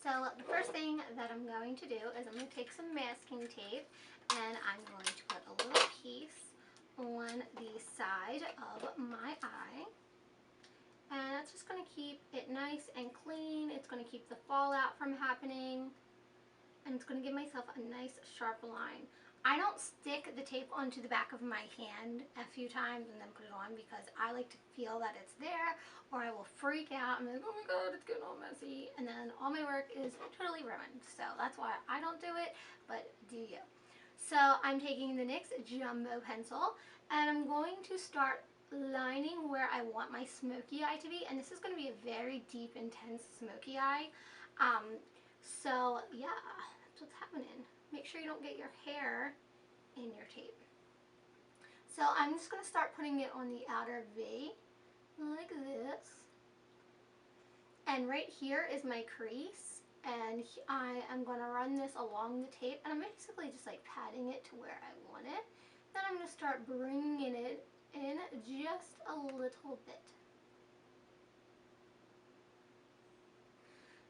So the first thing that I'm going to do is I'm going to take some masking tape and I'm going to put a little piece on the side of my eye. And that's just going to keep it nice and clean. It's going to keep the fallout from happening. And it's going to give myself a nice sharp line. I don't stick the tape onto the back of my hand a few times and then put it on because I like to feel that it's there, or I will freak out and be like, oh my god, it's getting all messy, and then all my work is totally ruined. So that's why I don't do it, but do you. So I'm taking the NYX Jumbo pencil and I'm going to start lining where I want my smoky eye to be, and this is going to be a very deep, intense smoky eye. So yeah, that's what's happening. Make sure you don't get your hair in your tape. So I'm just going to start putting it on the outer V, like this. And right here is my crease, and I am going to run this along the tape, and I'm basically just like patting it to where I want it. Then I'm going to start bringing it in just a little bit.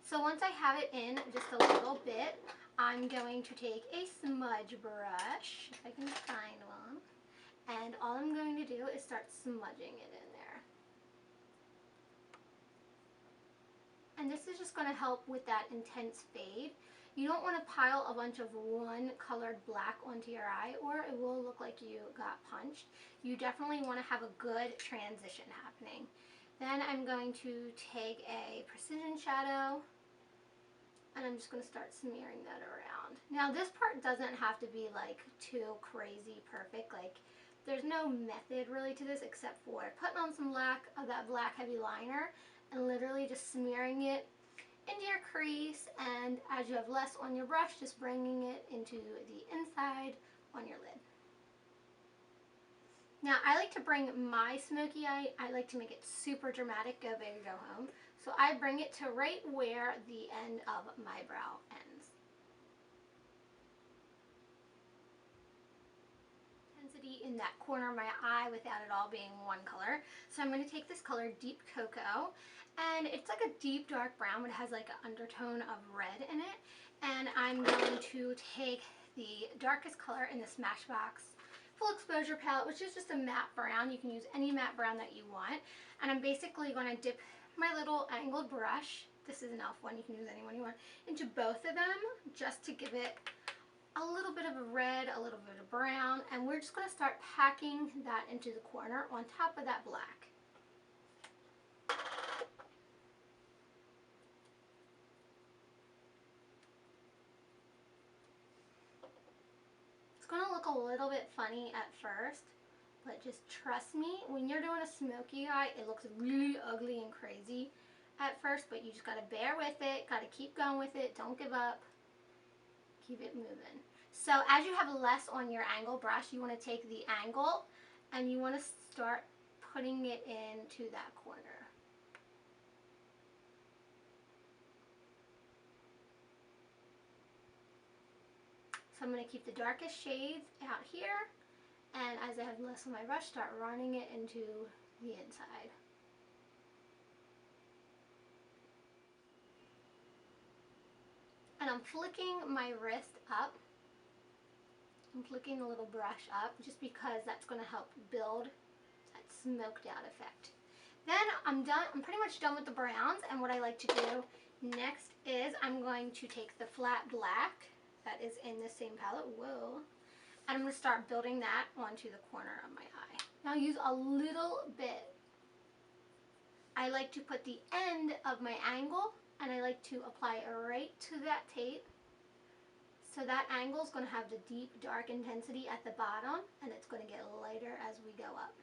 So once I have it in just a little bit, I'm going to take a smudge brush, if I can find one, and all I'm going to do is start smudging it in there. And this is just going to help with that intense fade. You don't want to pile a bunch of one colored black onto your eye, or it will look like you got punched. You definitely want to have a good transition happening. Then I'm going to take a precision shadow, and I'm just going to start smearing that around. Now this part doesn't have to be like too crazy perfect. Like there's no method really to this except for putting on some black of that black heavy liner and literally just smearing it into your crease, and as you have less on your brush, just bringing it into the inside on your lid. Now I like to bring my smoky eye, I like to make it super dramatic, go big or go home. So I bring it to right where the end of my brow ends. Intensity in that corner of my eye without it all being one color. So I'm going to take this color, Deep Cocoa, and it's like a deep dark brown, but it has like an undertone of red in it. And I'm going to take the darkest color in the Smashbox Full Exposure palette, which is just a matte brown. You can use any matte brown that you want. And I'm basically going to dip my little angled brush, this is an e.l.f. one, you can use any one you want, into both of them just to give it a little bit of a red, a little bit of brown, and we're just going to start packing that into the corner on top of that black. It's going to look a little bit funny at first, but just trust me, when you're doing a smoky eye, it looks really ugly and crazy at first, but you just got to bear with it, got to keep going with it, don't give up, keep it moving. So as you have less on your angle brush, you want to take the angle and you want to start putting it into that corner. So I'm going to keep the darkest shades out here, and as I have less on my brush, start running it into the inside. And I'm flicking my wrist up. I'm flicking the little brush up just because that's going to help build that smoked out effect. Then I'm done. I'm pretty much done with the browns, and what I like to do next is I'm going to take the flat black that is in the same palette, whoa, and I'm going to start building that onto the corner of my eye. Now use a little bit. I like to put the end of my angle, and I like to apply it right to that tape. So that angle is going to have the deep dark intensity at the bottom, and it's going to get lighter as we go up.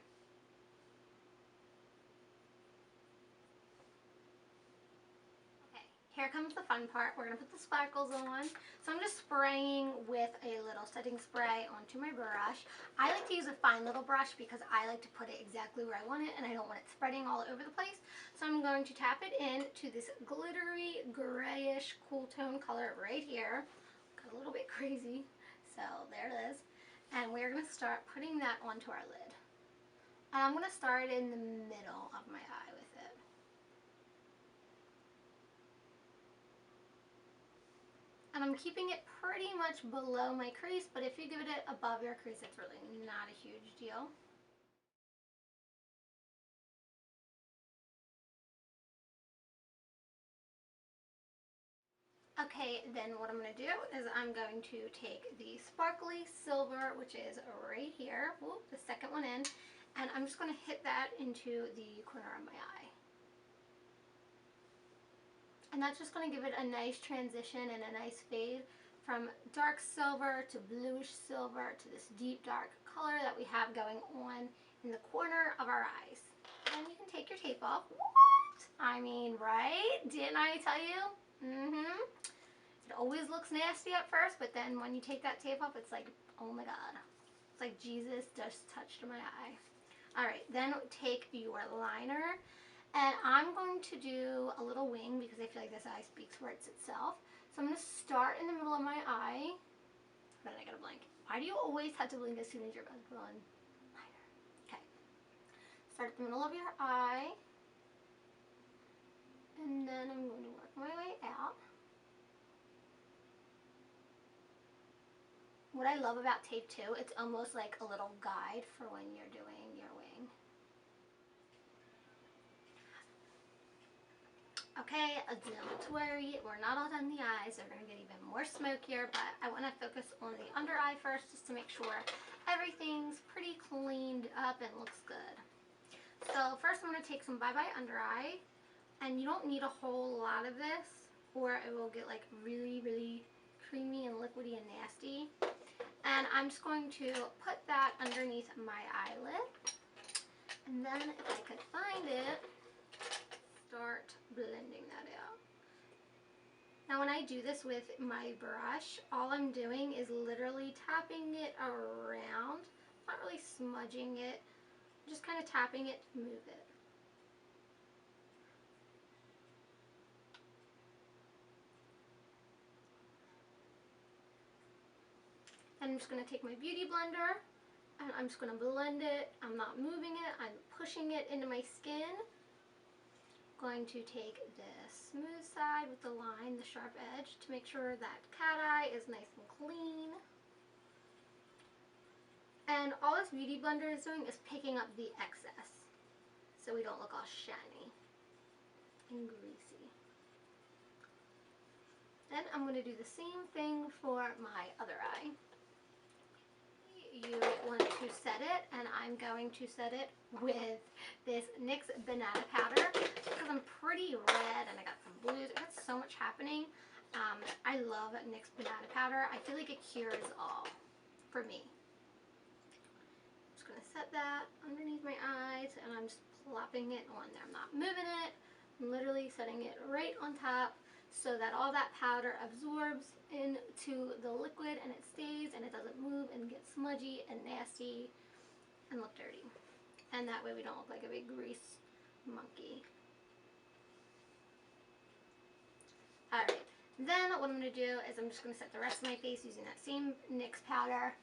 Okay, here comes the fun part. We're going to put the sparkles on. So I'm just spraying with a little setting spray onto my brush. I like to use a fine little brush because I like to put it exactly where I want it, and I don't want it spreading all over the place. So I'm going to tap it into this glittery grayish cool tone color right here. A little bit crazy, so there it is, and we're going to start putting that onto our lid. And I'm going to start in the middle of my eye with it. And I'm keeping it pretty much below my crease, but if you give it above your crease, it's really not a huge deal. Okay, then what I'm going to do is I'm going to take the sparkly silver, which is right here, whoop, the second one in, and I'm just going to hit that into the corner of my eye. And that's just going to give it a nice transition and a nice fade from dark silver to bluish silver to this deep dark color that we have going on in the corner of our eyes. And you can take your tape off. What? I mean, right? Didn't I tell you? Mm-hmm. It always looks nasty at first, but then when you take that tape off, it's like, oh my god. It's like Jesus just touched my eye. Alright, then take your liner, and I'm going to do a little wing because I feel like this eye speaks for itself. So I'm going to start in the middle of my eye. Then I gotta blink. Why do you always have to blink as soon as you're about to put on liner? Okay. Start at the middle of your eye, and then I'm going to work my way out. What I love about tape too, it's almost like a little guide for when you're doing your wing. Okay, don't worry, we're not all done the eyes. They're going to get even more smokier, but I want to focus on the under eye first just to make sure everything's pretty cleaned up and looks good. So first I'm going to take some Bye Bye Under Eye, and you don't need a whole lot of this or it will get like really, really creamy and liquidy and nasty. And I'm just going to put that underneath my eyelid. And then if I could find it, start blending that out. Now when I do this with my brush, all I'm doing is literally tapping it around. Not really smudging it, just kind of tapping it to move it. And I'm just going to take my beauty blender and I'm just going to blend it. I'm not moving it, I'm pushing it into my skin. Going to take the smooth side with the line, the sharp edge, to make sure that cat eye is nice and clean. And all this beauty blender is doing is picking up the excess so we don't look all shiny and greasy. Then I'm going to do the same thing for my other eye. You want to set it, and I'm going to set it with this NYX banana powder because I'm pretty red and I got some blues. It got so much happening. I love NYX banana powder. I feel like it cures all for me. I'm just going to set that underneath my eyes and I'm just plopping it on there. I'm not moving it. I'm literally setting it right on top so that all that powder absorbs into the liquid and it stays and it doesn't move and get smudgy and nasty and look dirty. And that way we don't look like a big grease monkey. Alright, then what I'm going to do is I'm just going to set the rest of my face using that same NYX powder.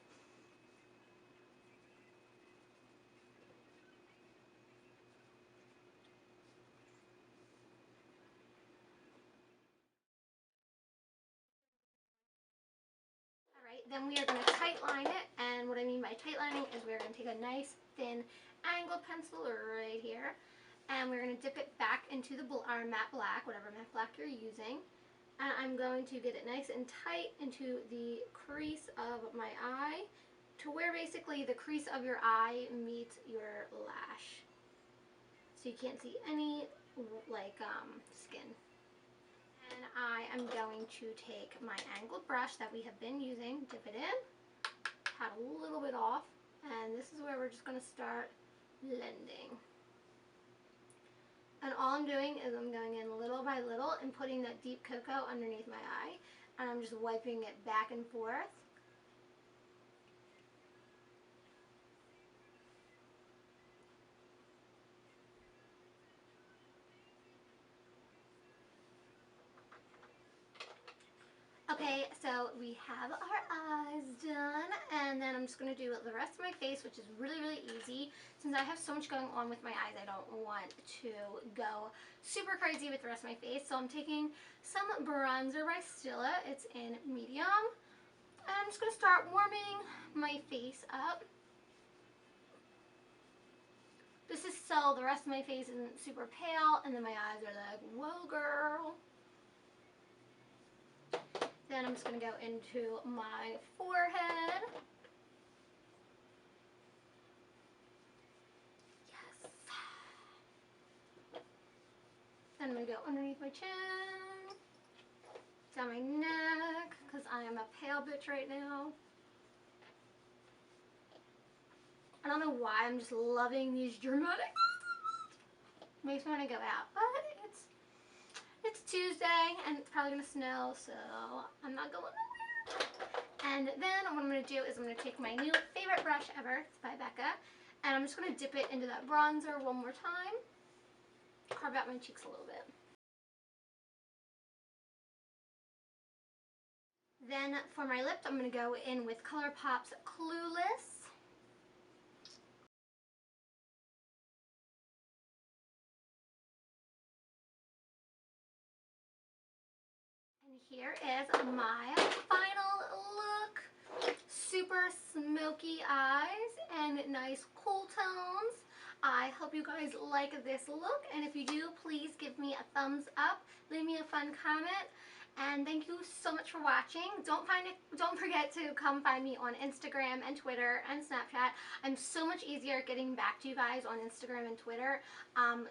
Then we are going to tight line it, and what I mean by tight lining is we're going to take a nice thin angled pencil right here, and we're going to dip it back into the our matte black, whatever matte black you're using, and I'm going to get it nice and tight into the crease of my eye to where basically the crease of your eye meets your lash, so you can't see any like skin. And I am going to take my angled brush that we have been using, dip it in, pat a little bit off, and this is where we're just going to start blending. And all I'm doing is I'm going in little by little and putting that deep cocoa underneath my eye, and I'm just wiping it back and forth. Okay, so we have our eyes done, and then I'm just going to do the rest of my face, which is really, really easy. Since I have so much going on with my eyes, I don't want to go super crazy with the rest of my face. So I'm taking some bronzer by Stila. It's in medium. And I'm just going to start warming my face up. This is so the rest of my face isn't super pale, and then my eyes are like, whoa, girl. Then I'm just going to go into my forehead. Yes. Then I'm going to go underneath my chin, down my neck, because I am a pale bitch right now. I don't know why, I'm just loving these dramatic. Makes me want to go out, but it's Tuesday and it's probably going to snow, so I'm not going nowhere. And then what I'm going to do is I'm going to take my new favorite brush ever, it's by Becca, and I'm just going to dip it into that bronzer one more time, carve out my cheeks a little bit. Then for my lips, I'm going to go in with ColourPop's Clueless. And here is my final look. Super smoky eyes and nice cool tones. I hope you guys like this look, and if you do, please give me a thumbs up, leave me a fun comment, and thank you so much for watching. Don't forget to come find me on Instagram and Twitter and Snapchat. I'm so much easier getting back to you guys on Instagram and Twitter,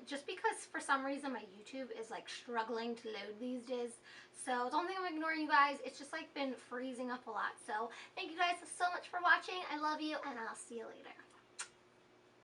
just because for some reason my YouTube is like struggling to load these days. So don't think I'm ignoring you guys. It's just like been freezing up a lot. So thank you guys so much for watching. I love you, and I'll see you later.